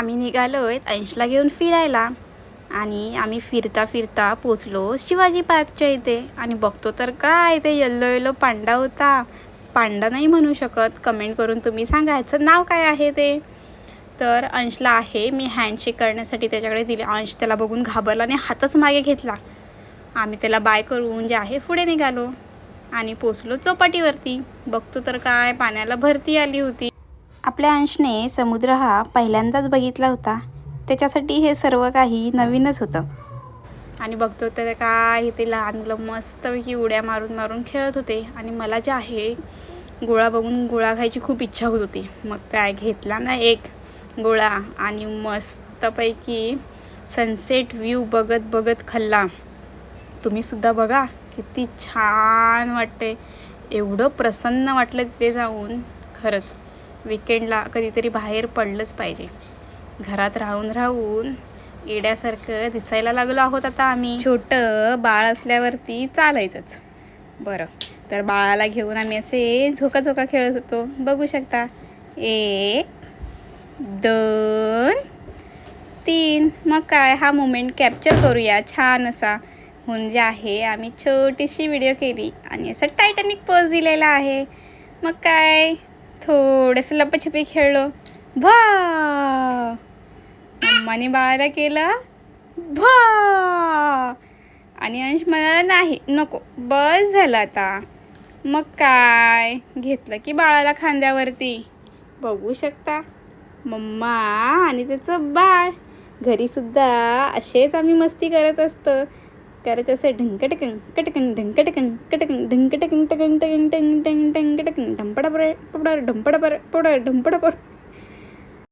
आम्ही निघालोय अंशला घेऊन फिरायला आणि आम्ही फिरता फिरता पोचलो शिवाजी पार्कच्या इथे आणि बघतो तर काय ते येल्लो येल्लो पांडा होता. पांडा नाही म्हणू शकत, कमेंट करून तुम्ही सांगा ह्याचं नाव काय आहे ते. तर अंशला आहे, मी हँडशेक करण्यासाठी त्याच्याकडे दिले. अंश त्याला बघून घाबरला आणि हातच मागे घेतला. आम्ही त्याला बाय करून जे आहे पुढे निघालो आणि पोचलो चौपाटीवरती. बघतो तर काय पाण्याला भरती आली होती. आपल्या अंशने समुद्र हा पहिल्यांदाच बघितला होता, त्याच्यासाठी हे सर्व काही नवीनच होतं. आणि बघतो तर काय इथे लहान मुलं मस्तपैकी उड्या मारून मारून खेळत होते आणि मला जे आहे गोळा बघून गोळा खायची खूप इच्छा होत होती. मग काय घेतला ना एक गोळा आणि मस्तपैकी सनसेट व्ह्यू बघत बघत खाल्ला. तुम्हीसुद्धा बघा किती छान वाटते. एवढं प्रसन्न वाटलं तिथे जाऊन. खरंच विकेंडला कधीतरी बाहेर पडलंच पाहिजे. घरात राहून राहून येड्यासारखं दिसायला लागलो आहोत आता आम्ही. छोटं बाळ असल्यावरती चालायचंच. बरं, तर बाळाला घेऊन आम्ही असे झोका झोका खेळत होतो. बघू शकता, 1 2 3. मग काय हा मोमेंट कॅप्चर करूया छान असा म्हणून जे आहे आम्ही छोटीशी व्हिडिओ केली आणि असं टायटॅनिक पोज दिलेला आहे. मग काय थोडंसं लपाछपी खेळलो. भा मम्माने बाळाला केलं भा आणि अंश म्हणाला नाही नको बस झालं आता. मग काय घेतलं की बाळाला खांद्यावरती. बघू शकता मम्मा आणि त्याचं बाळ. घरीसुद्धा असेच आम्ही मस्ती करत असतो. करत असं ढंकटकंग कटकंग ढंकटकंग कटकंग ढंकटकंग टकंग टकंग टंग टंग टंग टंग टकंग ढंपडापर पुढं ढंपडापर पुढं ढंपडापर.